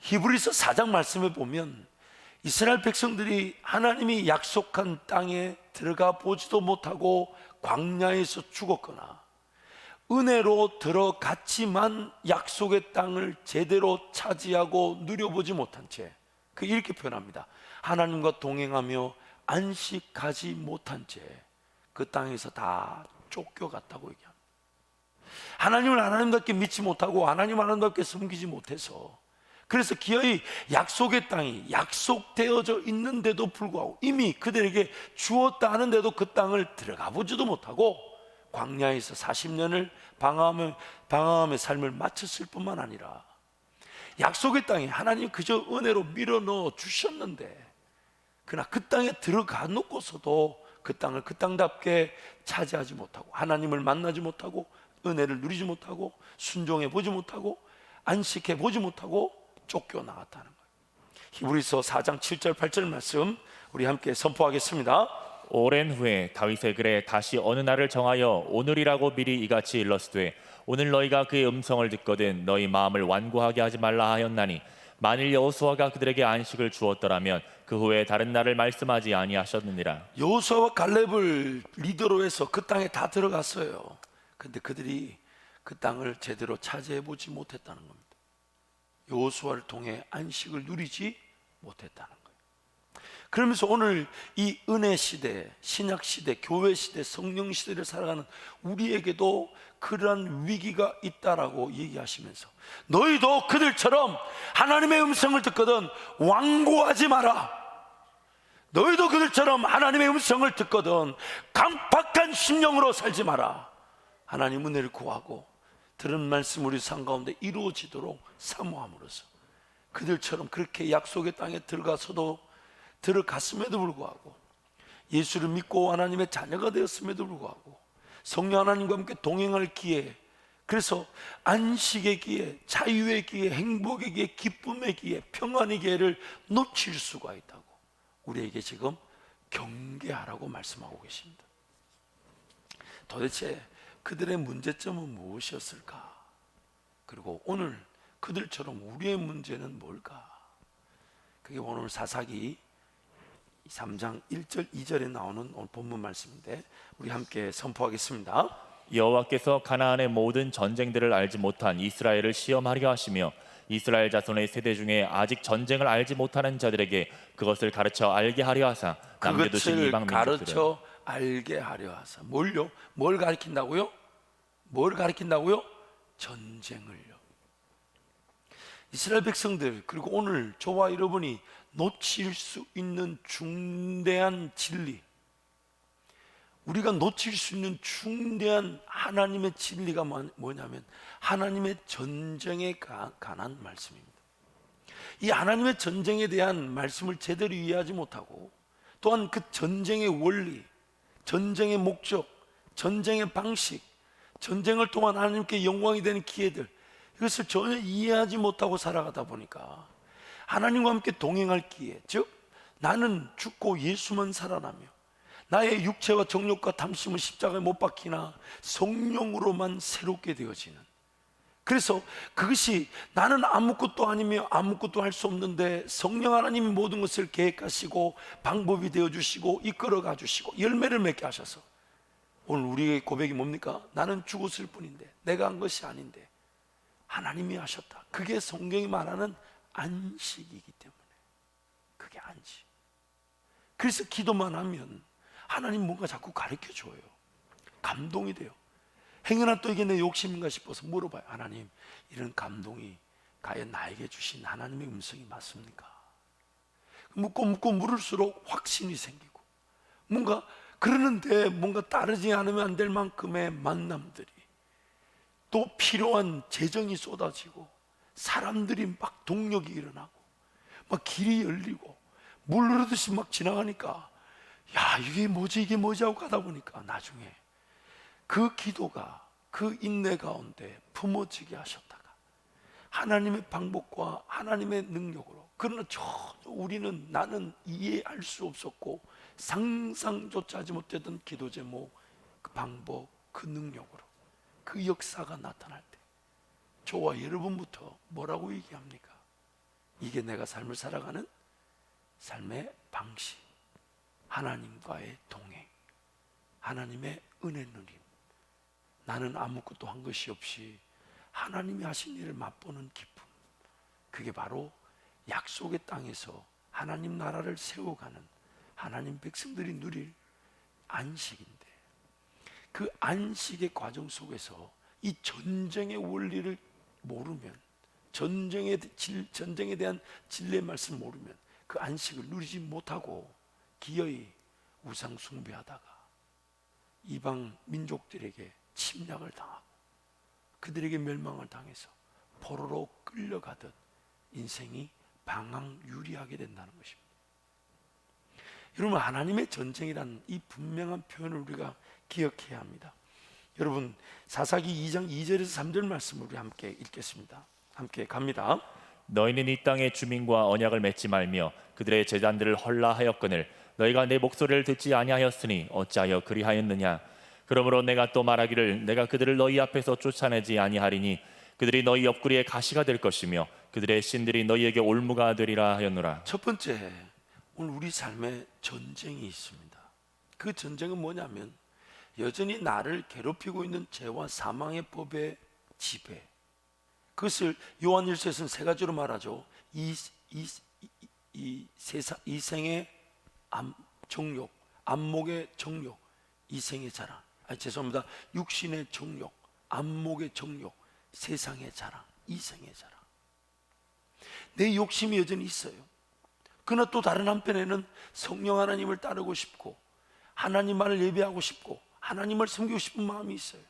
히브리서 4장 말씀에 보면 이스라엘 백성들이 하나님이 약속한 땅에 들어가 보지도 못하고 광야에서 죽었거나 은혜로 들어갔지만 약속의 땅을 제대로 차지하고 누려보지 못한 채, 이렇게 표현합니다. 하나님과 동행하며 안식하지 못한 채 그 땅에서 다 쫓겨갔다고 얘기합니다. 하나님을 하나님답게 믿지 못하고 하나님을 하나님답게 섬기지 못해서, 그래서 기어이 약속의 땅이 약속되어져 있는데도 불구하고 이미 그들에게 주었다 하는데도 그 땅을 들어가 보지도 못하고 광야에서 40년을 방황하며 삶을 마쳤을 뿐만 아니라, 약속의 땅에 하나님 그저 은혜로 밀어넣어 주셨는데 그러나 그 땅에 들어가 놓고서도 그 땅을 그 땅답게 차지하지 못하고 하나님을 만나지 못하고 은혜를 누리지 못하고 순종해 보지 못하고 안식해 보지 못하고 쫓겨나갔다는 거예요. 히브리서 4장 7절 8절 말씀 우리 함께 선포하겠습니다. 오랜 후에 다윗의 글에 다시 어느 날을 정하여 오늘이라고 미리 이같이 일렀으되 오늘 너희가 그의 음성을 듣거든 너희 마음을 완고하게 하지 말라 하였나니 만일 여호수아가 그들에게 안식을 주었더라면 그 후에 다른 날을 말씀하지 아니하셨느니라. 여호수아와 갈렙을 리더로 해서 그 땅에 다 들어갔어요. 근데 그들이 그 땅을 제대로 차지해 보지 못했다는 겁니다. 여호수아를 통해 안식을 누리지 못했다는 거예요. 그러면서 오늘 이 은혜 시대, 신약 시대, 교회 시대, 성령 시대를 살아가는 우리에게도 그러한 위기가 있다라고 얘기하시면서 너희도 그들처럼 하나님의 음성을 듣거든 완고하지 마라. 너희도 그들처럼 하나님의 음성을 듣거든 강팍한 심령으로 살지 마라. 하나님 은혜를 구하고 들은 말씀 우리 삶 가운데 이루어지도록 사모함으로써 그들처럼 그렇게 약속의 땅에 들어갔음에도 불구하고 예수를 믿고 하나님의 자녀가 되었음에도 불구하고 성령 하나님과 함께 동행할 기회, 그래서 안식의 기회, 자유의 기회, 행복의 기회, 기쁨의 기회, 평안의 기회를 놓칠 수가 있다고 우리에게 지금 경계하라고 말씀하고 계십니다. 도대체 그들의 문제점은 무엇이었을까? 그리고 오늘 그들처럼 우리의 문제는 뭘까? 그게 오늘 사사기 3장 1절 2절에 나오는 오늘 본문 말씀인데 우리 함께 선포하겠습니다. 여호와께서 가나안의 모든 전쟁들을 알지 못한 이스라엘을 시험하려 하시며 이스라엘 자손의 세대 중에 아직 전쟁을 알지 못하는 자들에게 그것을 가르쳐 알게 하려 하사 남겨두신 그것을 이방 민족들은 가르쳐 알게 하려 하사 뭘요? 뭘 가르친다고요? 뭘 가르친다고요? 전쟁을요. 이스라엘 백성들, 그리고 오늘 저와 여러분이 놓칠 수 있는 중대한 진리, 우리가 놓칠 수 있는 중대한 하나님의 진리가 뭐냐면 하나님의 전쟁에 관한 말씀입니다. 이 하나님의 전쟁에 대한 말씀을 제대로 이해하지 못하고 또한 그 전쟁의 원리, 전쟁의 목적, 전쟁의 방식, 전쟁을 통한 하나님께 영광이 되는 기회들, 이것을 전혀 이해하지 못하고 살아가다 보니까 하나님과 함께 동행할 기회, 즉 나는 죽고 예수만 살아나며 나의 육체와 정욕과 탐심은 십자가에 못 박히나 성령으로만 새롭게 되어지는, 그래서 그것이 나는 아무것도 아니며 아무것도 할 수 없는데 성령 하나님이 모든 것을 계획하시고 방법이 되어주시고 이끌어가 주시고 열매를 맺게 하셔서 오늘 우리의 고백이 뭡니까? 나는 죽었을 뿐인데 내가 한 것이 아닌데 하나님이 하셨다. 그게 성경이 말하는 안식이기 때문에, 그게 안식. 그래서 기도만 하면 하나님 뭔가 자꾸 가르쳐줘요. 감동이 돼요. 행여나 또 이게 내 욕심인가 싶어서 물어봐요. 하나님, 이런 감동이 과연 나에게 주신 하나님의 음성이 맞습니까? 묻고 물을수록 확신이 생기고 뭔가 그러는데 뭔가 따르지 않으면 안 될 만큼의 만남들이, 또 필요한 재정이 쏟아지고 사람들이 막 동력이 일어나고 막 길이 열리고 물 흐르듯이 막 지나가니까 야, 이게 뭐지 하고 가다 보니까 나중에 그 기도가 그 인내 가운데 품어지게 하셨다가 하나님의 방법과 하나님의 능력으로, 그러나 전혀 나는 이해할 수 없었고 상상조차 하지 못했던 기도 제목, 그 방법, 그 능력으로 그 역사가 나타날 때 저와 여러분부터 뭐라고 얘기합니까? 이게 내가 삶을 살아가는 삶의 방식. 하나님과의 동행, 하나님의 은혜 누림. 나는 아무것도 한 것이 없이 하나님이 하신 일을 맛보는 기쁨. 그게 바로 약속의 땅에서 하나님 나라를 세워가는 하나님 백성들이 누릴 안식인데, 그 안식의 과정 속에서 이 전쟁의 원리를 모르면, 전쟁에 대한 진리의 말씀을 모르면 그 안식을 누리지 못하고 기어이 우상 숭배하다가 이방 민족들에게 침략을 당하고 그들에게 멸망을 당해서 포로로 끌려가듯 인생이 방황유리하게 된다는 것입니다. 여러분, 하나님의 전쟁이라는 이 분명한 표현을 우리가 기억해야 합니다. 여러분, 사사기 2장 2절에서 3절 말씀을 우리 함께 읽겠습니다. 함께 갑니다. 너희는 이 땅의 주민과 언약을 맺지 말며 그들의 제단들을 헐라하였거늘 너희가 내 목소리를 듣지 아니하였으니 어찌하여 그리하였느냐. 그러므로 내가 또 말하기를 내가 그들을 너희 앞에서 쫓아내지 아니하리니 그들이 너희 옆구리에 가시가 될 것이며 그들의 신들이 너희에게 올무가 되리라 하였노라. 첫 번째, 오늘 우리 삶에 전쟁이 있습니다. 그 전쟁은 뭐냐면 여전히 나를 괴롭히고 있는 죄와 사망의 법의 지배, 그것을 요한일서에서는 세 가지로 말하죠. 이생의 정욕, 안목의 정욕, 이생의 자랑. 죄송합니다. 육신의 정욕, 안목의 정욕, 세상의 자랑, 이생의 자랑. 내 욕심이 여전히 있어요. 그러나 또 다른 한편에는 성령 하나님을 따르고 싶고 하나님만을 예배하고 싶고 하나님을 섬기고 싶은 마음이 있어요.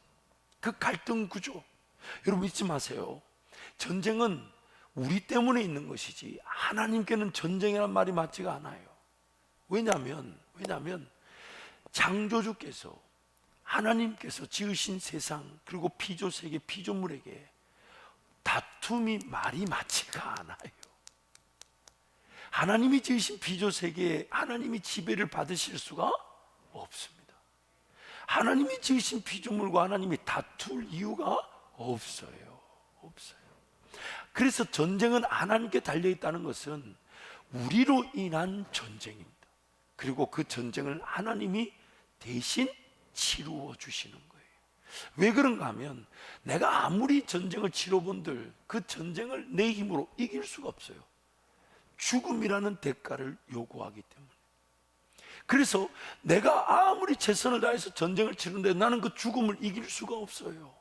그 갈등 구조, 여러분 잊지 마세요. 전쟁은 우리 때문에 있는 것이지 하나님께는 전쟁이란 말이 맞지가 않아요. 왜냐하면 창조주께서, 하나님께서 지으신 세상 그리고 피조세계, 피조물에게 다툼이 말이 맞지가 않아요. 하나님이 지으신 피조세계에 하나님이 지배를 받으실 수가 없습니다. 하나님이 지으신 피조물과 하나님이 다툴 이유가 없어요. 그래서 전쟁은 하나님께 달려있다는 것은 우리로 인한 전쟁입니다. 그리고 그 전쟁을 하나님이 대신 치루어 주시는 거예요. 왜 그런가 하면 내가 아무리 전쟁을 치러본들 그 전쟁을 내 힘으로 이길 수가 없어요. 죽음이라는 대가를 요구하기 때문에. 그래서 내가 아무리 최선을 다해서 전쟁을 치르는데 나는 그 죽음을 이길 수가 없어요.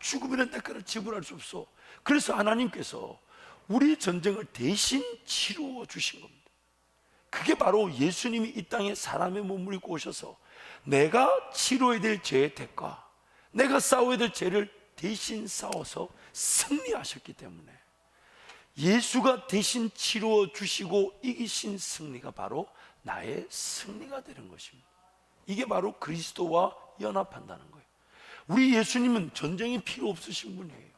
죽음이라는 대가를 지불할 수 없어. 그래서 하나님께서 우리 전쟁을 대신 치루어 주신 겁니다. 그게 바로 예수님이 이 땅에 사람의 몸을 입고 오셔서 내가 치러야 될 죄의 대가, 내가 싸워야 될 죄를 대신 싸워서 승리하셨기 때문에 예수가 대신 치루어 주시고 이기신 승리가 바로 나의 승리가 되는 것입니다. 이게 바로 그리스도와 연합한다는 거예요. 우리 예수님은 전쟁이 필요 없으신 분이에요.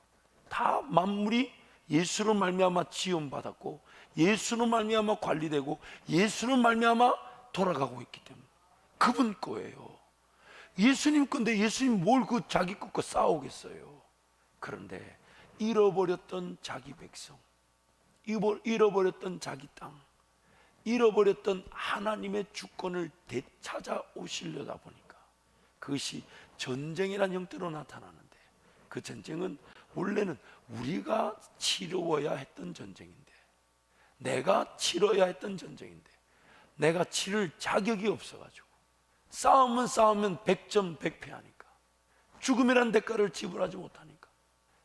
다 만물이 예수로 말미암아 지원받았고 예수로 말미암아 관리되고 예수로 말미암아 돌아가고 있기 때문에 그분 거예요. 예수님 건데 예수님 뭘 그 자기 것과 싸우겠어요. 그런데 잃어버렸던 자기 백성, 잃어버렸던 자기 땅, 잃어버렸던 하나님의 주권을 되찾아오시려다 보니까 그것이 전쟁이라는 형태로 나타나는데, 그 전쟁은 원래는 우리가 치루어야 했던 전쟁인데, 내가 치러야 했던 전쟁인데 내가 치를 자격이 없어가지고 싸우면 100점 100패하니까 죽음이라는 대가를 지불하지 못하니까,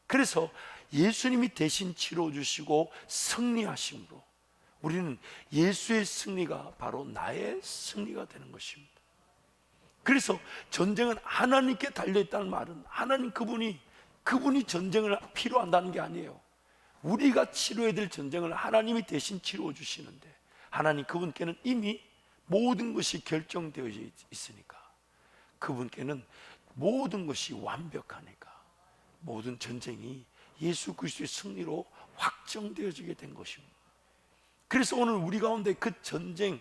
그래서 예수님이 대신 치러주시고 승리하심으로 우리는 예수의 승리가 바로 나의 승리가 되는 것입니다. 그래서 전쟁은 하나님께 달려있다는 말은 하나님 그분이 전쟁을 필요한다는 게 아니에요. 우리가 치러야 될 전쟁을 하나님이 대신 치러 주시는데, 하나님 그분께는 이미 모든 것이 결정되어 있으니까, 그분께는 모든 것이 완벽하니까 모든 전쟁이 예수 그리스도의 승리로 확정되어지게 된 것입니다. 그래서 오늘 우리 가운데 그 전쟁,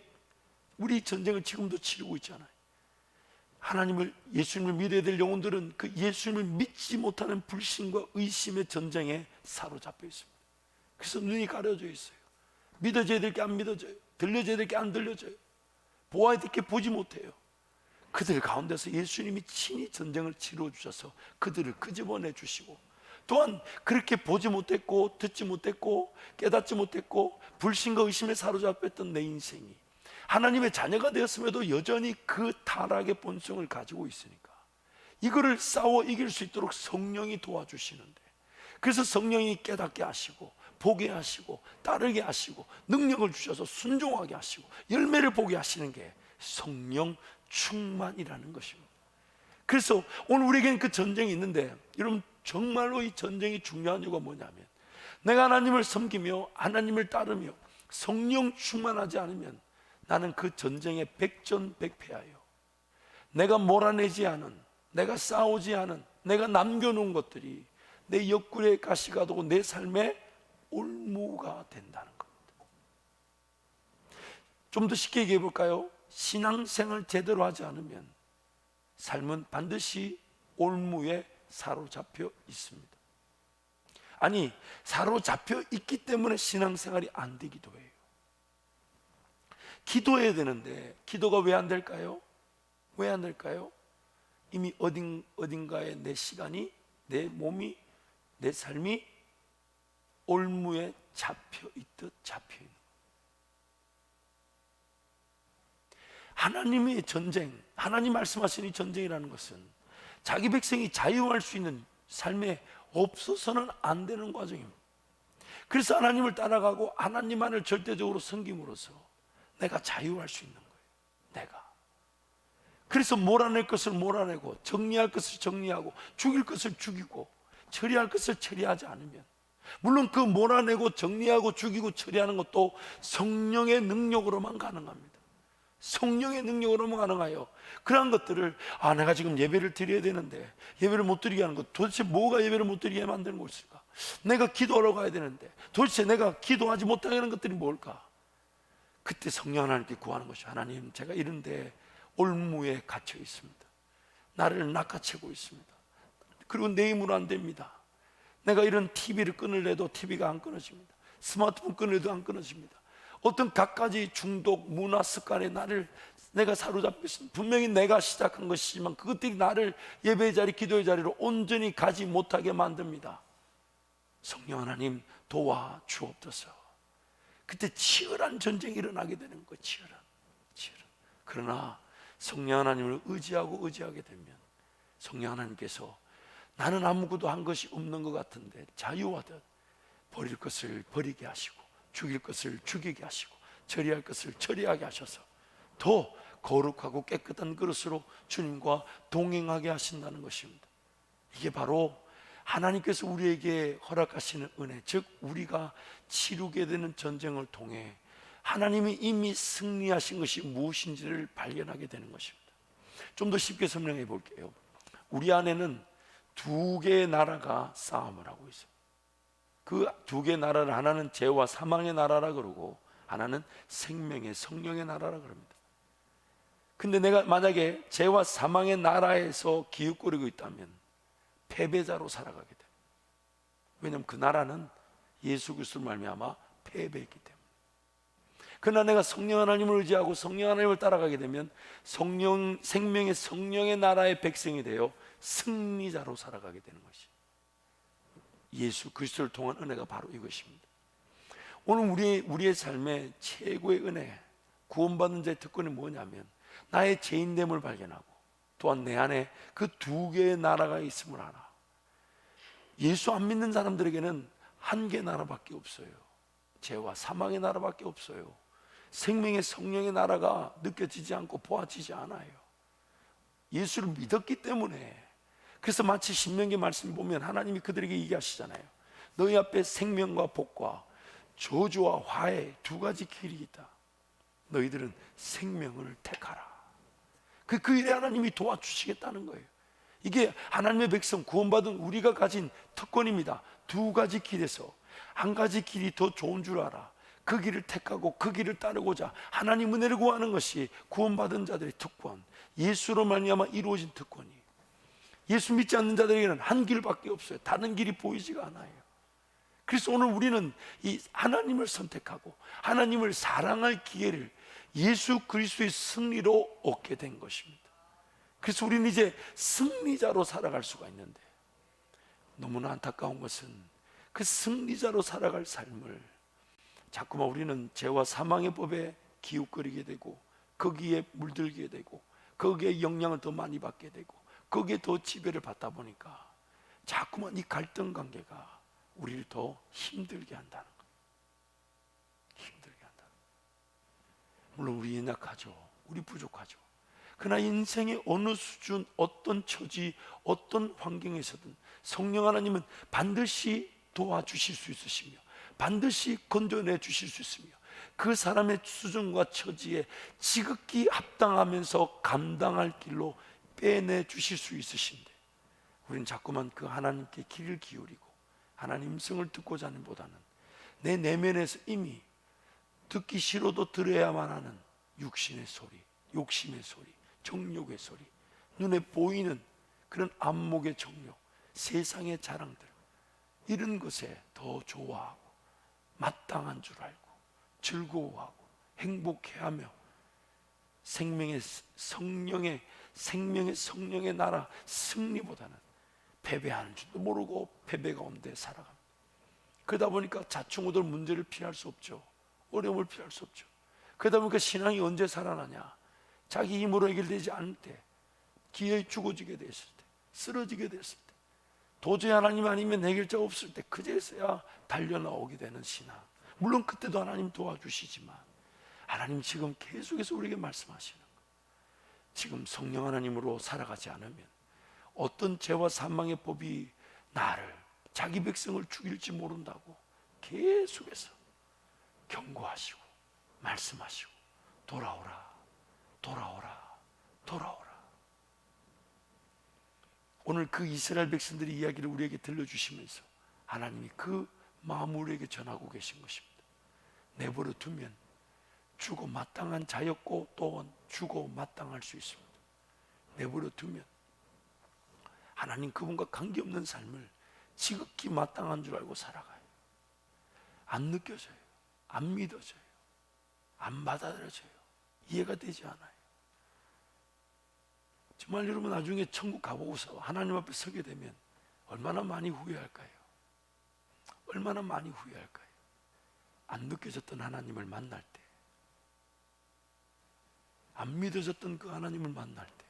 우리 전쟁을 지금도 치르고 있잖아요. 하나님을, 예수님을 믿어야 될 영혼들은 그 예수님을 믿지 못하는 불신과 의심의 전쟁에 사로잡혀 있습니다. 그래서 눈이 가려져 있어요. 믿어져야 될 게 안 믿어져요. 들려져야 될 게 안 들려져요. 보아야 될 게 보지 못해요. 그들 가운데서 예수님이 친히 전쟁을 치러 주셔서 그들을 끄집어내 주시고, 또한 그렇게 보지 못했고 듣지 못했고 깨닫지 못했고 불신과 의심에 사로잡혔던 내 인생이 하나님의 자녀가 되었음에도 여전히 그 타락의 본성을 가지고 있으니까 이거를 싸워 이길 수 있도록 성령이 도와주시는데, 그래서 성령이 깨닫게 하시고 보게 하시고 따르게 하시고 능력을 주셔서 순종하게 하시고 열매를 보게 하시는 게 성령 충만이라는 것입니다. 그래서 오늘 우리에게는 그 전쟁이 있는데, 여러분 정말로 이 전쟁이 중요한 이유가 뭐냐면, 내가 하나님을 섬기며 하나님을 따르며 성령 충만하지 않으면 나는 그 전쟁에 백전백패하여 내가 몰아내지 않은, 내가 싸우지 않은, 내가 남겨놓은 것들이 내 옆구리에 가시가 되고 내 삶에 올무가 된다는 겁니다. 좀 더 쉽게 얘기해 볼까요? 신앙생활 제대로 하지 않으면 삶은 반드시 올무에 사로잡혀 있습니다. 아니, 사로잡혀 있기 때문에 신앙생활이 안 되기도 해요. 기도해야 되는데 기도가 왜 안 될까요? 왜 안 될까요? 이미 어딘가에 내 시간이, 내 몸이, 내 삶이 올무에 잡혀 있듯 잡혀 있는 거예요. 하나님의 전쟁, 하나님 말씀하시는 이 전쟁이라는 것은 자기 백성이 자유할 수 있는 삶에 없어서는 안 되는 과정입니다. 그래서 하나님을 따라가고 하나님만을 절대적으로 섬김으로써 내가 자유할 수 있는 거예요. 내가. 그래서 몰아낼 것을 몰아내고 정리할 것을 정리하고 죽일 것을 죽이고 처리할 것을 처리하지 않으면, 물론 그 몰아내고 정리하고 죽이고 처리하는 것도 성령의 능력으로만 가능합니다. 성령의 능력으로만 가능하여 그러한 것들을, 내가 지금 예배를 드려야 되는데 예배를 못 드리게 하는 것, 도대체 뭐가 예배를 못 드리게 만드는 것일까? 내가 기도하러 가야 되는데 도대체 내가 기도하지 못하게 하는 것들이 뭘까? 그때 성령 하나님께 구하는 것이, 하나님 제가 이런데 올무에 갇혀 있습니다. 나를 낚아채고 있습니다. 그리고 내 힘으로 안 됩니다. 내가 이런 TV를 끊으려도 TV가 안 끊어집니다. 스마트폰 끊으려도 안 끊어집니다. 어떤 갖가지 중독, 문화, 습관에 내가 사로잡혀 있습니다. 분명히 내가 시작한 것이지만 그것들이 나를 예배의 자리, 기도의 자리로 온전히 가지 못하게 만듭니다. 성령 하나님 도와 주옵소서. 그때 치열한 전쟁이 일어나게 되는 거예요. 치열한. 그러나 성령 하나님을 의지하게 되면 성령 하나님께서 나는 아무것도 한 것이 없는 것 같은데 자유하듯 버릴 것을 버리게 하시고 죽일 것을 죽이게 하시고 처리할 것을 처리하게 하셔서 더 거룩하고 깨끗한 그릇으로 주님과 동행하게 하신다는 것입니다. 이게 바로 하나님께서 우리에게 허락하시는 은혜, 즉 우리가 치르게 되는 전쟁을 통해 하나님이 이미 승리하신 것이 무엇인지를 발견하게 되는 것입니다. 좀 더 쉽게 설명해 볼게요. 우리 안에는 두 개의 나라가 싸움을 하고 있어요. 그 두 개의 나라를 하나는 죄와 사망의 나라라 그러고 하나는 생명의 성령의 나라라 그럽니다. 근데 내가 만약에 죄와 사망의 나라에서 기웃거리고 있다면 패배자로 살아가게 돼요. 왜냐하면 그 나라는 예수 그리스도로 말미암아 패배했기 때문에. 그러나 내가 성령 하나님을 의지하고 성령 하나님을 따라가게 되면 생명의 성령의 나라의 백성이 되어 승리자로 살아가게 되는 것이, 예수 그리스도를 통한 은혜가 바로 이것입니다. 오늘 우리의 삶의 최고의 은혜, 구원받는 자의 특권이 뭐냐면 나의 죄인됨을 발견하고 또한 내 안에 그 두 개의 나라가 있음을 알아. 예수 안 믿는 사람들에게는 한 개의 나라밖에 없어요. 죄와 사망의 나라밖에 없어요. 생명의 성령의 나라가 느껴지지 않고 보아지지 않아요. 예수를 믿었기 때문에. 그래서 마치 신명기 말씀 보면 하나님이 그들에게 얘기하시잖아요. 너희 앞에 생명과 복과 저주와 화해 두 가지 길이 있다. 너희들은 생명을 택하라. 그 일에 하나님이 도와주시겠다는 거예요. 이게 하나님의 백성 구원받은 우리가 가진 특권입니다. 두 가지 길에서 한 가지 길이 더 좋은 줄 알아. 그 길을 택하고 그 길을 따르고자 하나님 은혜를 구하는 것이 구원받은 자들의 특권, 예수로 말미암아 이루어진 특권이에요. 예수 믿지 않는 자들에게는 한 길밖에 없어요. 다른 길이 보이지가 않아요. 그래서 오늘 우리는 이 하나님을 선택하고 하나님을 사랑할 기회를 예수 그리스도의 승리로 얻게 된 것입니다. 그래서 우리는 이제 승리자로 살아갈 수가 있는데, 너무나 안타까운 것은 그 승리자로 살아갈 삶을 자꾸만 우리는 죄와 사망의 법에 기웃거리게 되고, 거기에 물들게 되고, 거기에 영향을 더 많이 받게 되고, 거기에 더 지배를 받다 보니까 자꾸만 이 갈등 관계가 우리를 더 힘들게 한다는 거예요. 힘들게 한다. 물론 우리 연약하죠. 우리 부족하죠. 그러나 인생의 어느 수준, 어떤 처지, 어떤 환경에서든 성령 하나님은 반드시 도와주실 수 있으시며 반드시 건져내 주실 수 있으며 그 사람의 수준과 처지에 지극히 합당하면서 감당할 길로 빼내 주실 수 있으신데, 우리는 자꾸만 그 하나님께 귀를 기울이고 하나님 음성을 듣고자 하는 보다는 내 내면에서 이미 듣기 싫어도 들어야만 하는 육신의 소리, 욕심의 소리, 정욕의 소리, 눈에 보이는 그런 안목의 정욕, 세상의 자랑들, 이런 것에 더 좋아하고 마땅한 줄 알고 즐거워하고 행복해하며 생명의 성령의 나라 승리보다는 패배하는 줄도 모르고 패배 가운데 살아갑니다. 그러다 보니까 자충우돌 문제를 피할 수 없죠. 어려움을 피할 수 없죠. 그러다 보니까 신앙이 언제 살아나냐? 자기 힘으로 해결되지 않을 때, 기어이 죽어지게 됐을 때, 쓰러지게 됐을 때, 도저히 하나님 아니면 해결자가 없을 때, 그제서야 달려나오게 되는 신앙. 물론 그때도 하나님 도와주시지만 하나님 지금 계속해서 우리에게 말씀하시는 거예요. 지금 성령 하나님으로 살아가지 않으면 어떤 죄와 사망의 법이 나를, 자기 백성을 죽일지 모른다고 계속해서 경고하시고 말씀하시고 돌아오라, 돌아오라, 돌아오라. 오늘 그 이스라엘 백성들의 이야기를 우리에게 들려주시면서 하나님이 그 마음을 우리에게 전하고 계신 것입니다. 내버려 두면 죽어 마땅한 자였고 또한 죽어 마땅할 수 있습니다. 내버려 두면 하나님 그분과 관계없는 삶을 지극히 마땅한 줄 알고 살아가요. 안 느껴져요. 안 믿어져요. 안 받아들여져요. 이해가 되지 않아요. 정말 여러분 나중에 천국 가보고서 하나님 앞에 서게 되면 얼마나 많이 후회할까요? 얼마나 많이 후회할까요? 안 느껴졌던 하나님을 만날 때, 안 믿어졌던 그 하나님을 만날 때,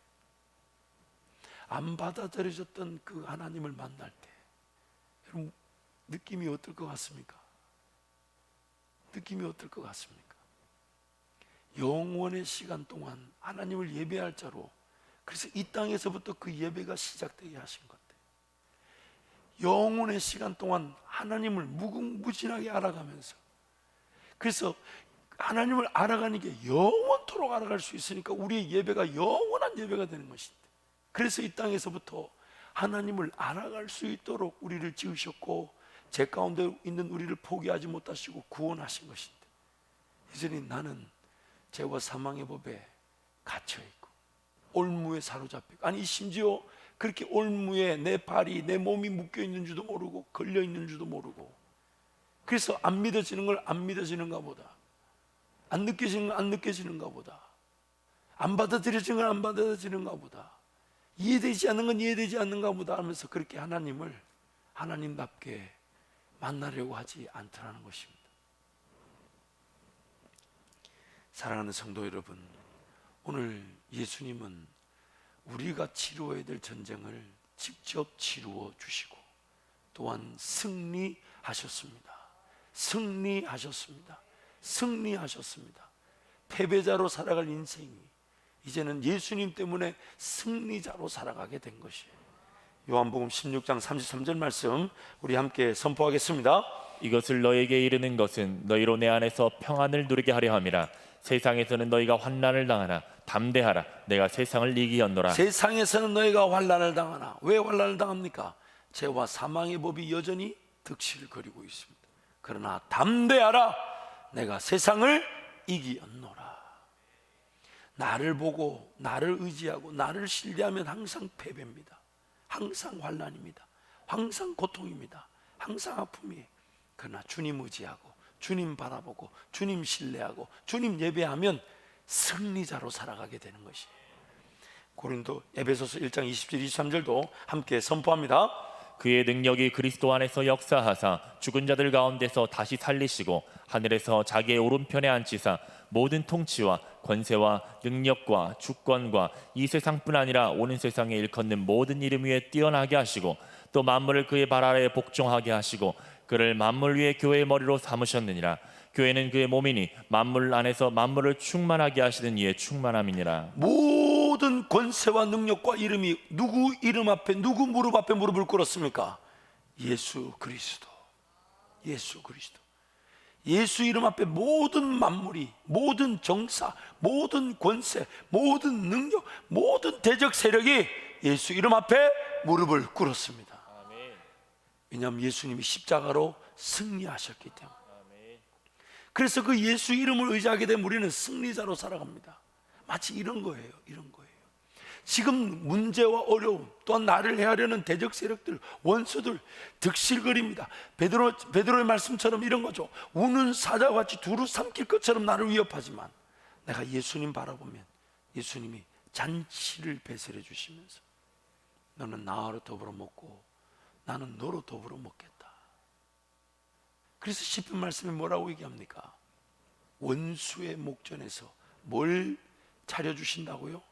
안 받아들여졌던 그 하나님을 만날 때, 여러분 느낌이 어떨 것 같습니까? 느낌이 어떨 것 같습니까? 영원의 시간 동안 하나님을 예배할 자로, 그래서 이 땅에서부터 그 예배가 시작되게 하신 건데, 영원의 시간 동안 하나님을 무궁무진하게 알아가면서, 그래서 하나님을 알아가는 게 영원토록 알아갈 수 있으니까 우리의 예배가 영원한 예배가 되는 것인데, 그래서 이 땅에서부터 하나님을 알아갈 수 있도록 우리를 지으셨고 죄 가운데 있는 우리를 포기하지 못하시고 구원하신 것인데, 이제는 나는 죄와 사망의 법에 갇혀있고 올무에 사로잡히고, 아니 심지어 그렇게 올무에 내 발이, 내 몸이 묶여 있는 줄도 모르고 걸려 있는 줄도 모르고, 그래서 안 믿어지는 걸 안 믿어지는가 보다, 안 느껴지는 걸 안 느껴지는가 보다, 안 받아들여지는 걸 안 받아들여지는가 보다, 이해되지 않는 건 이해되지 않는가 보다 하면서 그렇게 하나님을 하나님답게 만나려고 하지 않더라는 것입니다. 사랑하는 성도 여러분, 오늘 예수님은 우리가 치루어야 될 전쟁을 직접 치루어 주시고 또한 승리하셨습니다. 승리하셨습니다. 승리하셨습니다. 패배자로 살아갈 인생이 이제는 예수님 때문에 승리자로 살아가게 된 것이에요. 요한복음 16장 33절 말씀 우리 함께 선포하겠습니다. 이것을 너에게 이르는 것은 너희로 내 안에서 평안을 누리게 하려 함이라. 세상에서는 너희가 환난을 당하나 담대하라. 내가 세상을 이기었노라. 세상에서는 너희가 환난을 당하나, 왜 환난을 당합니까? 죄와 사망의 법이 여전히 득실을 거리고 있습니다. 그러나 담대하라. 내가 세상을 이기었노라. 나를 보고 나를 의지하고 나를 신뢰하면 항상 패배입니다. 항상 환난입니다. 항상 고통입니다. 항상 아픔이에요. 그러나 주님 의지하고 주님 바라보고 주님 신뢰하고 주님 예배하면 승리자로 살아가게 되는 것이에요. 고린도 에베소서 1장 27, 23절도 함께 선포합니다. 그의 능력이 그리스도 안에서 역사하사 죽은 자들 가운데서 다시 살리시고 하늘에서 자기의 오른편에 앉히사 모든 통치와 권세와 능력과 주권과 이 세상뿐 아니라 오는 세상에 일컫는 모든 이름 위에 뛰어나게 하시고 또 만물을 그의 발 아래에 복종하게 하시고 그를 만물 위에 교회의 머리로 삼으셨느니라. 교회는 그의 몸이니 만물 안에서 만물을 충만하게 하시는 이의 충만함이니라. 모든 권세와 능력과 이름이 누구 이름 앞에, 누구 무릎 앞에 무릎을 꿇었습니까? 예수 그리스도. 예수 그리스도. 예수 이름 앞에 모든 만물이, 모든 정사, 모든 권세, 모든 능력, 모든 대적 세력이 예수 이름 앞에 무릎을 꿇었습니다. 왜냐하면 예수님이 십자가로 승리하셨기 때문에. 그래서 그 예수 이름을 의지하게 되면 우리는 승리자로 살아갑니다. 마치 이런 거예요. 이런 거예요. 지금 문제와 어려움, 또한 나를 해하려는 대적 세력들, 원수들 득실거립니다. 베드로의 말씀처럼 이런 거죠. 우는 사자와 같이 두루 삼킬 것처럼 나를 위협하지만 내가 예수님 바라보면 예수님이 잔치를 배설해 주시면서 너는 나와 더불어 먹고 나는 너로 더불어 먹겠다. 그래서 시편 말씀에 뭐라고 얘기합니까? 원수의 목전에서 뭘 차려주신다고요?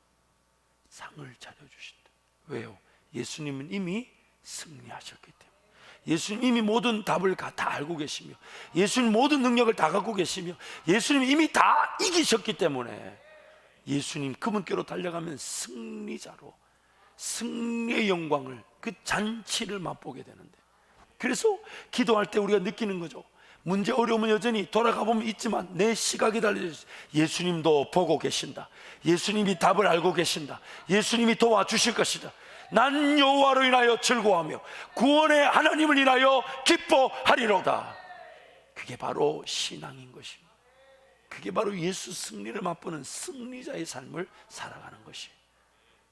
상을 차려주신다. 왜요? 예수님은 이미 승리하셨기 때문에. 예수님 이미 모든 답을 다 알고 계시며 예수님 모든 능력을 다 갖고 계시며 예수님 이미 다 이기셨기 때문에 예수님 그분께로 달려가면 승리자로 승리의 영광을, 그 잔치를 맛보게 되는데, 그래서 기도할 때 우리가 느끼는 거죠. 문제 어려움은 여전히 돌아가 보면 있지만 내 시각이 달려져 예수님도 보고 계신다. 예수님이 답을 알고 계신다. 예수님이 도와주실 것이다. 난 여호와로 인하여 즐거워하며 구원의 하나님을 인하여 기뻐하리로다. 그게 바로 신앙인 것입니다. 그게 바로 예수 승리를 맛보는 승리자의 삶을 살아가는 것이에요.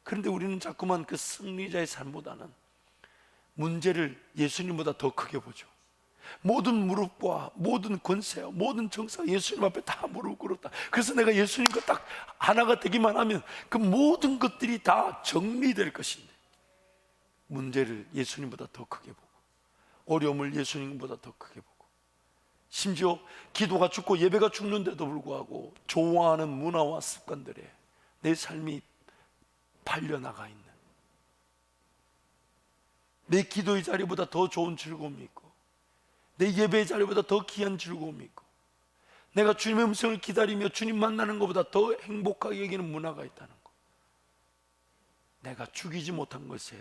그런데 우리는 자꾸만 그 승리자의 삶보다는 문제를 예수님보다 더 크게 보죠. 모든 무릎과 모든 권세와 모든 정사가 예수님 앞에 다 무릎 꿇었다. 그래서 내가 예수님과 딱 하나가 되기만 하면 그 모든 것들이 다 정리될 것인데, 문제를 예수님보다 더 크게 보고 어려움을 예수님보다 더 크게 보고 심지어 기도가 죽고 예배가 죽는데도 불구하고 좋아하는 문화와 습관들에 내 삶이 팔려나가 있는, 내 기도의 자리보다 더 좋은 즐거움이 있고 내 예배의 자리보다 더 귀한 즐거움이 있고 내가 주님의 음성을 기다리며 주님 만나는 것보다 더 행복하게 여기는 문화가 있다는 것, 내가 죽이지 못한 것에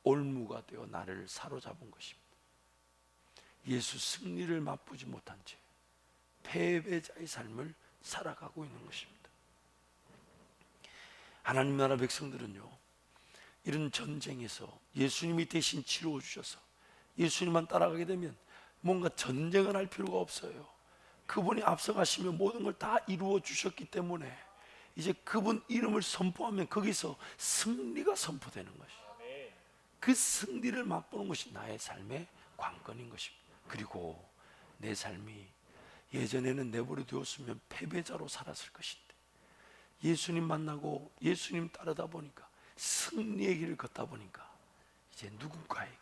올무가 되어 나를 사로잡은 것입니다. 예수 승리를 맛보지 못한 채 패배자의 삶을 살아가고 있는 것입니다. 하나님 나라 백성들은요, 이런 전쟁에서 예수님이 대신 치루어 주셔서 예수님만 따라가게 되면 뭔가 전쟁을 할 필요가 없어요. 그분이 앞서가시며 모든 걸 다 이루어 주셨기 때문에 이제 그분 이름을 선포하면 거기서 승리가 선포되는 것이에요. 그 승리를 맛보는 것이 나의 삶의 관건인 것입니다. 그리고 내 삶이 예전에는 내버려 두었으면 패배자로 살았을 것인데 예수님 만나고 예수님 따르다 보니까 승리의 길을 걷다 보니까 이제 누군가에게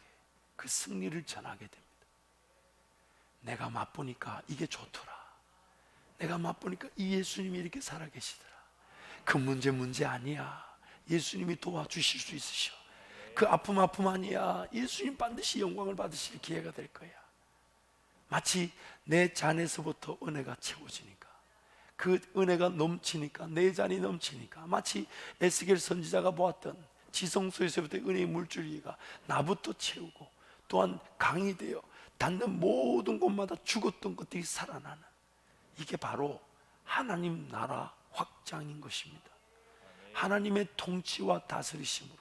그 승리를 전하게 됩니다. 내가 맛보니까 이게 좋더라. 내가 맛보니까 이 예수님이 이렇게 살아계시더라. 그 문제 아니야. 예수님이 도와주실 수 있으셔. 그 아픔 아니야. 예수님 반드시 영광을 받으실 기회가 될 거야. 마치 내 잔에서부터 은혜가 채워지니까, 그 은혜가 넘치니까, 내 잔이 넘치니까, 마치 에스겔 선지자가 보았던 지성소에서부터 은혜의 물줄기가 나부터 채우고 또한 강이 되어 닿는 모든 곳마다 죽었던 것들이 살아나는, 이게 바로 하나님 나라 확장인 것입니다. 하나님의 통치와 다스리심으로,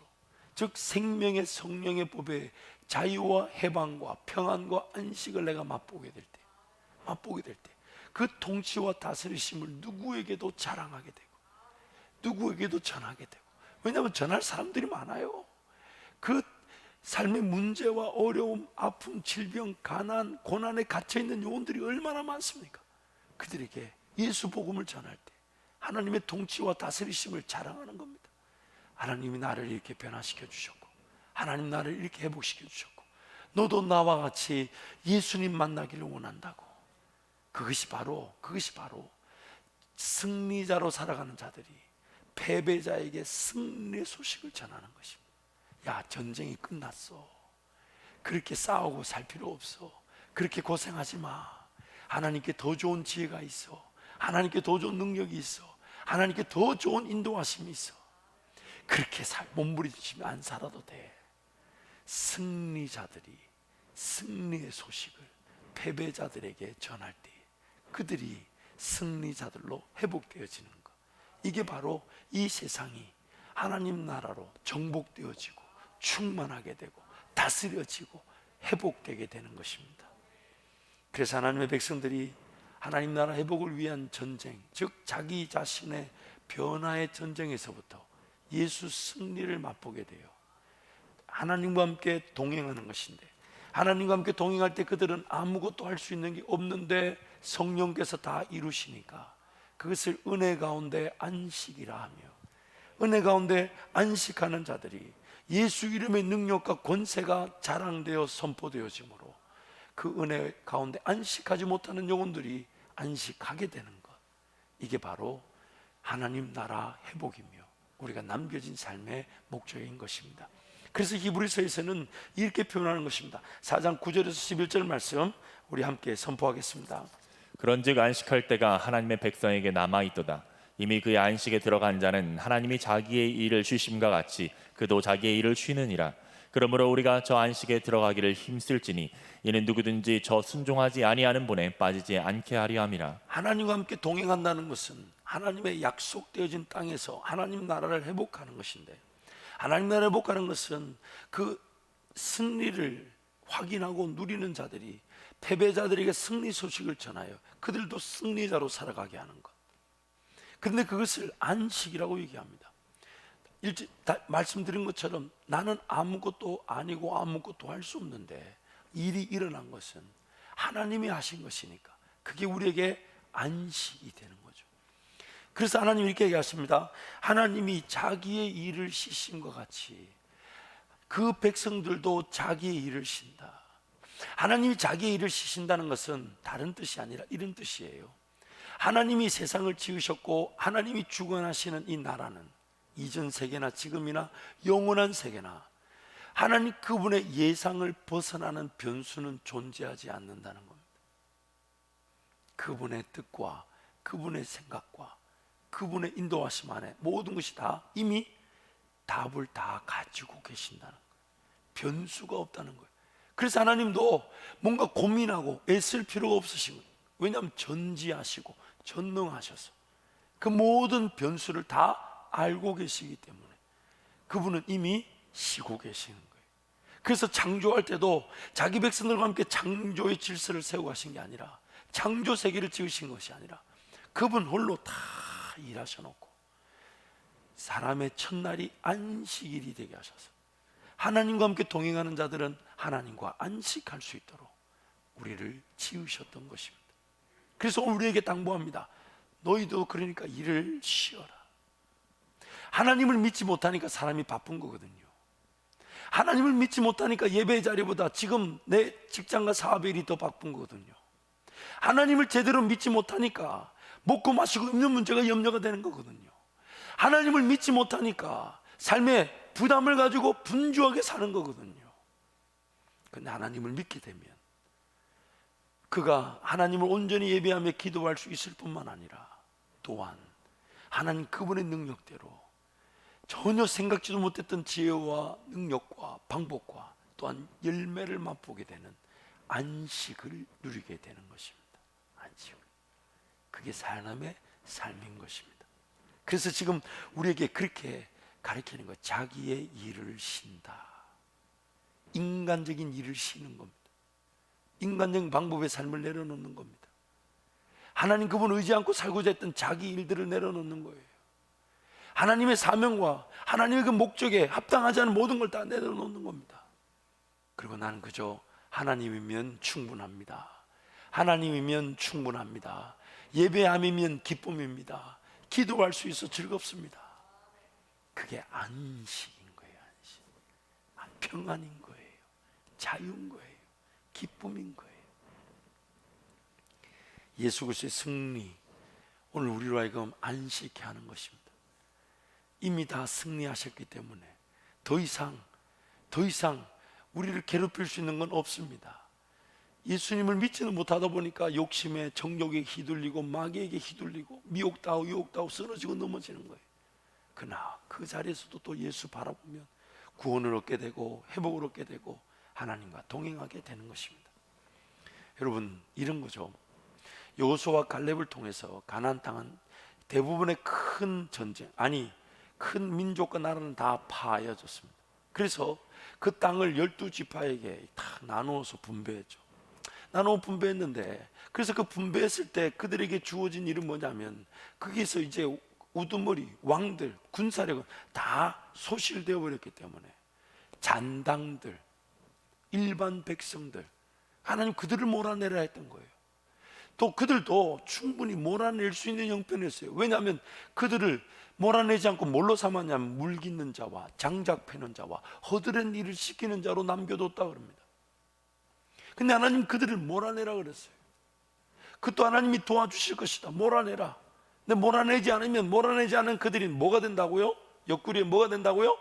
즉 생명의 성령의 법에 자유와 해방과 평안과 안식을 내가 맛보게 될 때 그 통치와 다스리심을 누구에게도 자랑하게 되고 누구에게도 전하게 되고, 왜냐하면 전할 사람들이 많아요. 그 삶의 문제와 어려움, 아픔, 질병, 가난, 고난에 갇혀있는 영혼들이 얼마나 많습니까? 그들에게 예수 복음을 전할 때 하나님의 통치와 다스리심을 자랑하는 겁니다. 하나님이 나를 이렇게 변화시켜 주셨고, 하나님 나를 이렇게 회복시켜 주셨고, 너도 나와 같이 예수님 만나기를 원한다고. 그것이 바로 승리자로 살아가는 자들이 패배자에게 승리의 소식을 전하는 것입니다. 야, 전쟁이 끝났어. 그렇게 싸우고 살 필요 없어. 그렇게 고생하지 마. 하나님께 더 좋은 지혜가 있어. 하나님께 더 좋은 능력이 있어. 하나님께 더 좋은 인도하심이 있어. 그렇게 몸부림치며 안 살아도 돼. 승리자들이 승리의 소식을 패배자들에게 전할 때 그들이 승리자들로 회복되어지는 것, 이게 바로 이 세상이 하나님 나라로 정복되어지고 충만하게 되고 다스려지고 회복되게 되는 것입니다. 그래서 하나님의 백성들이 하나님 나라 회복을 위한 전쟁, 즉 자기 자신의 변화의 전쟁에서부터 예수 승리를 맛보게 돼요. 하나님과 함께 동행하는 것인데, 하나님과 함께 동행할 때 그들은 아무것도 할 수 있는 게 없는데 성령께서 다 이루시니까 그것을 은혜 가운데 안식이라 하며, 은혜 가운데 안식하는 자들이 예수 이름의 능력과 권세가 자랑되어 선포되어지므로 그 은혜 가운데 안식하지 못하는 영혼들이 안식하게 되는 것, 이게 바로 하나님 나라 회복이며 우리가 남겨진 삶의 목적인 것입니다. 그래서 히브리서에서는 이렇게 표현하는 것입니다. 4장 9절에서 11절 말씀 우리 함께 선포하겠습니다. 그런즉 안식할 때가 하나님의 백성에게 남아있도다. 이미 그의 안식에 들어간 자는 하나님이 자기의 일을 쉬심과 같이 그도 자기의 일을 쉬느니라. 그러므로 우리가 저 안식에 들어가기를 힘쓸지니 이는 누구든지 저 순종하지 아니하는 분에 빠지지 않게 하려 함이라. 하나님과 함께 동행한다는 것은 하나님의 약속되어진 땅에서 하나님 나라를 회복하는 것인데, 하나님 나라를 회복하는 것은 그 승리를 확인하고 누리는 자들이 패배자들에게 승리 소식을 전하여 그들도 승리자로 살아가게 하는 것. 그런데 그것을 안식이라고 얘기합니다. 말씀드린 것처럼 나는 아무것도 아니고 아무것도 할 수 없는데 일이 일어난 것은 하나님이 하신 것이니까 그게 우리에게 안식이 되는 거죠. 그래서 하나님이 이렇게 얘기하십니다. 하나님이 자기의 일을 쉬심과 같이 그 백성들도 자기의 일을 쉰다. 하나님이 자기의 일을 쉬신다는 것은 다른 뜻이 아니라 이런 뜻이에요. 하나님이 세상을 지으셨고 하나님이 주관하시는 이 나라는 이전 세계나 지금이나 영원한 세계나 하나님 그분의 예상을 벗어나는 변수는 존재하지 않는다는 겁니다. 그분의 뜻과 그분의 생각과 그분의 인도하심 안에 모든 것이 다 이미 답을 다 가지고 계신다는 거예요. 변수가 없다는 거예요. 그래서 하나님도 뭔가 고민하고 애쓸 필요가 없으신 거예요. 왜냐하면 전지하시고 전능하셔서 그 모든 변수를 다 알고 계시기 때문에 그분은 이미 쉬고 계시는 거예요. 그래서 창조할 때도 자기 백성들과 함께 창조의 질서를 세우고 하신 게 아니라, 창조 세계를 지으신 것이 아니라 그분 홀로 다 일하셔놓고 사람의 첫날이 안식일이 되게 하셔서 하나님과 함께 동행하는 자들은 하나님과 안식할 수 있도록 우리를 지으셨던 것입니다. 그래서 우리에게 당부합니다. 너희도 그러니까 일을 쉬어라. 하나님을 믿지 못하니까 사람이 바쁜 거거든요. 하나님을 믿지 못하니까 예배 자리보다 지금 내 직장과 사업의 일이 더 바쁜 거거든요. 하나님을 제대로 믿지 못하니까 먹고 마시고 입는 문제가 염려가 되는 거거든요. 하나님을 믿지 못하니까 삶에 부담을 가지고 분주하게 사는 거거든요. 그런데 하나님을 믿게 되면 그가 하나님을 온전히 예배하며 기도할 수 있을 뿐만 아니라 또한 하나님 그분의 능력대로 전혀 생각지도 못했던 지혜와 능력과 방법과 또한 열매를 맛보게 되는 안식을 누리게 되는 것입니다. 안식. 그게 사람의 삶인 것입니다. 그래서 지금 우리에게 그렇게 가르치는 것, 자기의 일을 쉰다. 인간적인 일을 쉬는 겁니다. 인간적인 방법의 삶을 내려놓는 겁니다. 하나님 그분 의지 않고 살고자 했던 자기 일들을 내려놓는 거예요. 하나님의 사명과 하나님의 그 목적에 합당하지 않은 모든 걸 다 내려놓는 겁니다. 그리고 나는 그저 하나님이면 충분합니다. 하나님이면 충분합니다. 예배함이면 기쁨입니다. 기도할 수 있어 즐겁습니다. 그게 안식인 거예요. 안식. 평안인 거예요. 자유인 거예요. 기쁨인 거예요. 예수 그리스도의 승리, 오늘 우리로 하여금 안식케 하는 것입니다. 이미 다 승리하셨기 때문에 더 이상 우리를 괴롭힐 수 있는 건 없습니다. 예수님을 믿지는 못하다 보니까 욕심에, 정욕에 휘둘리고 마귀에게 휘둘리고 미혹당하고 유혹당하고 쓰러지고 넘어지는 거예요. 그러나 그 자리에서도 또 예수 바라보면 구원을 얻게 되고 회복을 얻게 되고 하나님과 동행하게 되는 것입니다. 여러분, 이런 거죠. 여호수아와 갈렙을 통해서 가나안 땅은 대부분의 큰 전쟁, 큰 민족과 나라는 다 파하여졌습니다. 그래서 그 땅을 12지파에게 다 나누어서 분배했죠. 나누어 분배했는데, 그래서 그 분배했을 때 그들에게 주어진 일은 뭐냐면, 거기서 이제 우두머리, 왕들, 군사력은 다 소실되어 버렸기 때문에 잔당들, 일반 백성들, 하나님 그들을 몰아내라 했던 거예요. 또 그들도 충분히 몰아낼 수 있는 형편이었어요. 왜냐하면 그들을 몰아내지 않고 뭘로 삼았냐면 물깃는 자와 장작 패는 자와 허드렛 일을 시키는 자로 남겨뒀다 그럽니다. 근데 하나님 그들을 몰아내라 그랬어요. 그것도 하나님이 도와주실 것이다. 몰아내라. 근데 몰아내지 않은 그들이 뭐가 된다고요? 옆구리에 뭐가 된다고요?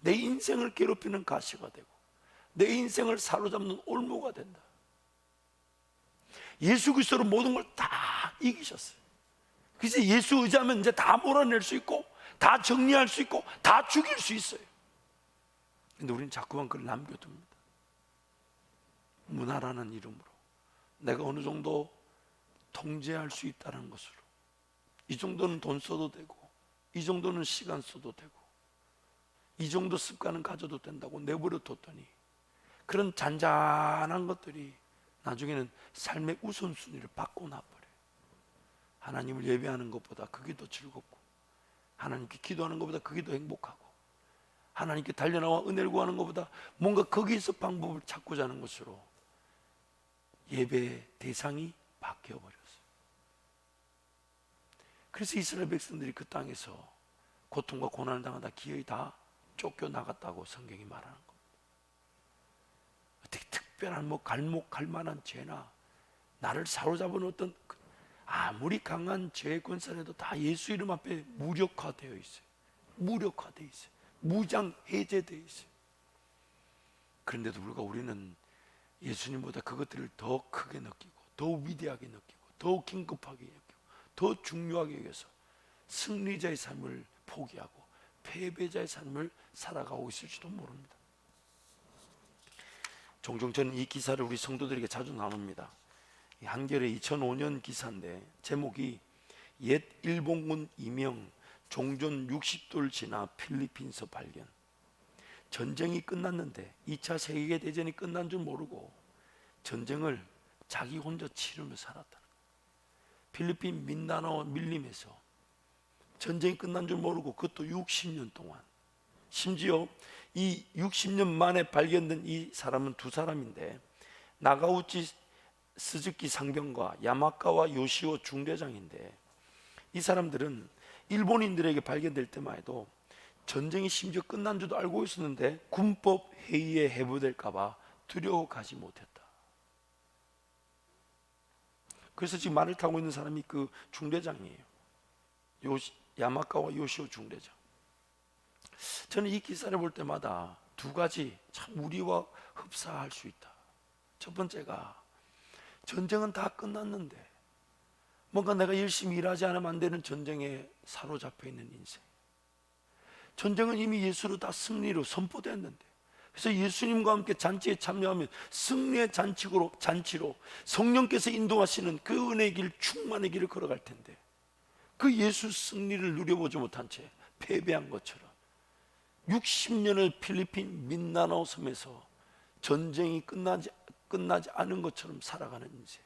내 인생을 괴롭히는 가시가 되고 내 인생을 사로잡는 올무가 된다. 예수 그리스도로 모든 걸 다 이기셨어요. 그래서 예수 의지하면 이제 다 몰아낼 수 있고 다 정리할 수 있고 다 죽일 수 있어요. 근데 우리는 자꾸만 그걸 남겨둡니다. 문화라는 이름으로 내가 어느 정도 통제할 수 있다는 것으로, 이 정도는 돈 써도 되고 이 정도는 시간 써도 되고 이 정도 습관은 가져도 된다고 내버려 뒀더니 그런 잔잔한 것들이 나중에는 삶의 우선순위를 바꿔놔버려요. 하나님을 예배하는 것보다 그게 더 즐겁고 하나님께 기도하는 것보다 그게 더 행복하고 하나님께 달려나와 은혜를 구하는 것보다 뭔가 거기에서 방법을 찾고자 하는 것으로 예배의 대상이 바뀌어버렸어요. 그래서 이스라엘 백성들이 그 땅에서 고통과 고난을 당하다 기어이 다 쫓겨나갔다고 성경이 말하는 겁니다. 어떻게 특별한 갈 만한 죄나 나를 사로잡은 어떤 아무리 강한 죄의 권세라도 다 예수 이름 앞에 무력화되어 있어요. 무력화되어 있어요. 무장 해제되어 있어요. 그런데도 불구하고 우리는 예수님보다 그것들을 더 크게 느끼고 더 위대하게 느끼고 더 긴급하게 느끼고 더 중요하게 여겨서 승리자의 삶을 포기하고 패배자의 삶을 살아가고 있을지도 모릅니다. 종종 저는 이 기사를 우리 성도들에게 자주 나눕니다. 한겨레 2005년 기사인데 제목이 옛 일본군 이명 종전 60도를 지나 필리핀서 발견. 전쟁이 끝났는데 2차 세계대전이 끝난 줄 모르고 전쟁을 자기 혼자 치르며 살았다. 필리핀 민다나오 밀림에서 전쟁이 끝난 줄 모르고 그것도 60년 동안, 심지어 이 60년 만에 발견된 이 사람은 두 사람인데 나가우치 스즈키 상병과 야마카와 요시오 중대장인데 이 사람들은 일본인들에게 발견될 때만 해도 전쟁이 심지어 끝난 줄도 알고 있었는데 군법 회의에 해부될까봐 두려워 가지 못했다. 그래서 지금 말을 타고 있는 사람이 그 중대장이에요. 야마카와 요시오 중대장. 저는 이 기사를 볼 때마다 두 가지 참 우리와 흡사할 수 있다. 첫 번째가 전쟁은 다 끝났는데 뭔가 내가 열심히 일하지 않으면 안 되는 전쟁에 사로잡혀 있는 인생. 전쟁은 이미 예수로 다 승리로 선포됐는데, 그래서 예수님과 함께 잔치에 참여하면 승리의 잔치로 성령께서 인도하시는 그 은혜의 길, 충만의 길을 걸어갈 텐데 그 예수 승리를 누려보지 못한 채 패배한 것처럼 60년을 필리핀 민다나오 섬에서 전쟁이 끝나지 않은 것처럼 살아가는 인생.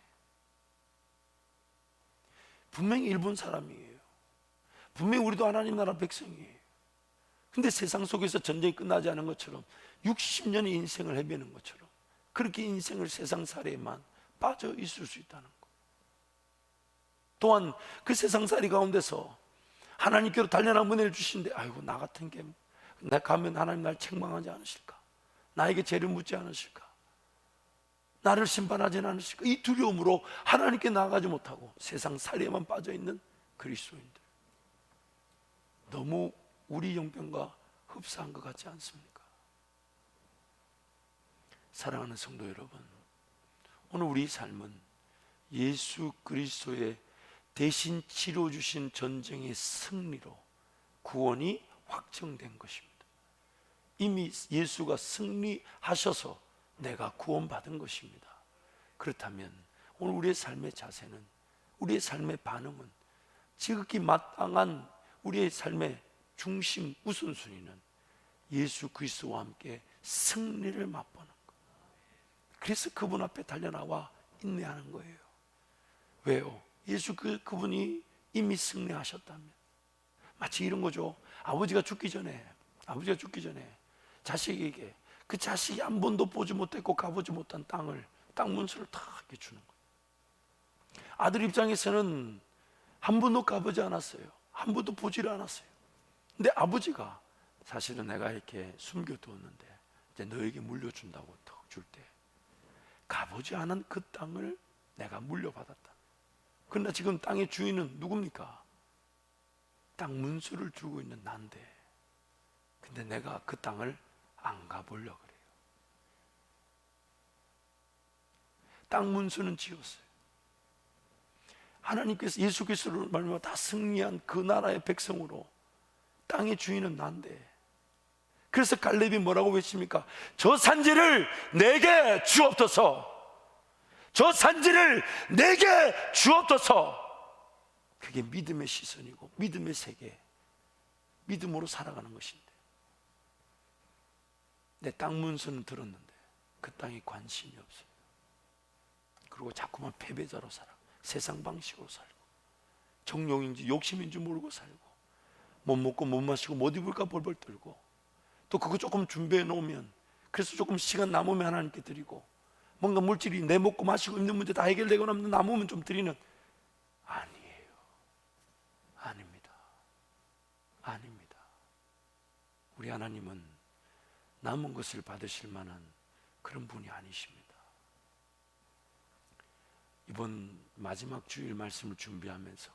분명히 일본 사람이에요. 분명히 우리도 하나님 나라 백성이에요. 근데 세상 속에서 전쟁이 끝나지 않은 것처럼 60년의 인생을 헤매는 것처럼 그렇게 인생을 세상살이에만 빠져 있을 수 있다는 것. 또한 그 세상살이 가운데서 하나님께로 달려나가 은혜를 주시는데, 아이고 나 같은 게 나 가면 하나님 날 책망하지 않으실까, 나에게 죄를 묻지 않으실까, 나를 심판하지 않으실까, 이 두려움으로 하나님께 나아가지 못하고 세상살이에만 빠져 있는 그리스도인들, 너무 우리 형편과 흡사한 것 같지 않습니까? 사랑하는 성도 여러분, 오늘 우리 삶은 예수 그리스도의 대신 치러 주신 전쟁의 승리로 구원이 확정된 것입니다. 이미 예수가 승리하셔서 내가 구원받은 것입니다. 그렇다면 오늘 우리의 삶의 자세는, 우리의 삶의 반응은, 지극히 마땅한 우리의 삶의 중심 우선순위는 예수 그리스도와 함께 승리를 맛보는 것. 그래서 그분 앞에 달려나와 인내하는 거예요. 왜요? 예수 그분이 이미 승리하셨다면. 마치 이런 거죠. 아버지가 죽기 전에 자식에게 그 자식이 한 번도 보지 못했고 가보지 못한 땅 문서를 다 이렇게 주는 거예요. 아들 입장에서는 한 번도 가보지 않았어요. 한 번도 보지를 않았어요. 근데 아버지가 사실은 내가 이렇게 숨겨두었는데 이제 너에게 물려준다고 턱 줄 때, 가보지 않은 그 땅을 내가 물려받았다. 그러나 지금 땅의 주인은 누굽니까? 땅 문서를 들고 있는 난데, 근데 내가 그 땅을 안 가보려고 그래요. 땅 문서는 지었어요. 하나님께서 예수 그리스도를 말미암아 다 승리한 그 나라의 백성으로 땅의 주인은 난데, 그래서 갈렙이 뭐라고 외칩니까? 저 산지를 내게 주옵소서, 저 산지를 내게 주옵소서. 그게 믿음의 시선이고 믿음의 세계, 믿음으로 살아가는 것인데, 내 땅 문서는 들었는데 그 땅에 관심이 없어요. 그리고 자꾸만 패배자로 살아, 세상 방식으로 살고, 정욕인지 욕심인지 모르고 살고, 못 먹고 못 마시고 못 입을까 벌벌 떨고, 또 그거 조금 준비해 놓으면, 그래서 조금 시간 남으면 하나님께 드리고, 뭔가 물질이 내 먹고 마시고 있는 문제 다 해결되고 남으면 좀 드리는, 아니에요. 아닙니다. 우리 하나님은 남은 것을 받으실 만한 그런 분이 아니십니다. 이번 마지막 주일 말씀을 준비하면서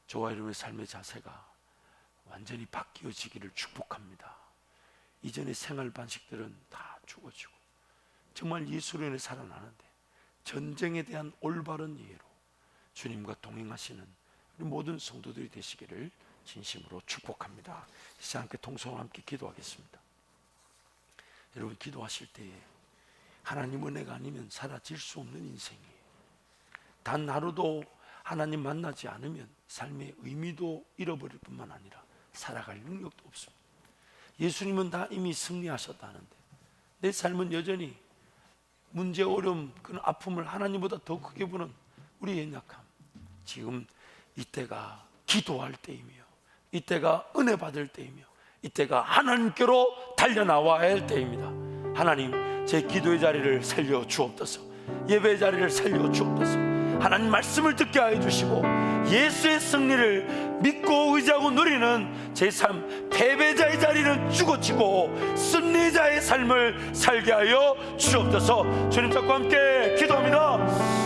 저와 여러분의 삶의 자세가 완전히 바뀌어지기를 축복합니다. 이전의 생활 방식들은 다 죽어지고 정말 예수로 인해 살아나는데, 전쟁에 대한 올바른 이해로 주님과 동행하시는 우리 모든 성도들이 되시기를 진심으로 축복합니다. 이 시간 함께 통성으로 함께 기도하겠습니다. 여러분, 기도하실 때에 하나님 은혜가 아니면 사라질 수 없는 인생이에요. 단 하루도 하나님 만나지 않으면 삶의 의미도 잃어버릴 뿐만 아니라 살아갈 능력도 없습니다. 예수님은 다 이미 승리하셨다는데 내 삶은 여전히 문제, 어려움, 그 아픔을 하나님보다 더 크게 보는 우리의 연약함, 지금 이때가 기도할 때이며, 이때가 은혜 받을 때이며, 이때가 하나님께로 달려나와야 할 때입니다. 하나님, 제 기도의 자리를 살려 주옵소서, 예배의 자리를 살려 주옵소서. 하나님 말씀을 듣게 하여 주시고 예수의 승리를 믿고 의지하고 누리는 제 삶, 패배자의 자리는 죽어지고 승리자의 삶을 살게 하여 주옵소서. 주님, 잡고 함께 기도합니다.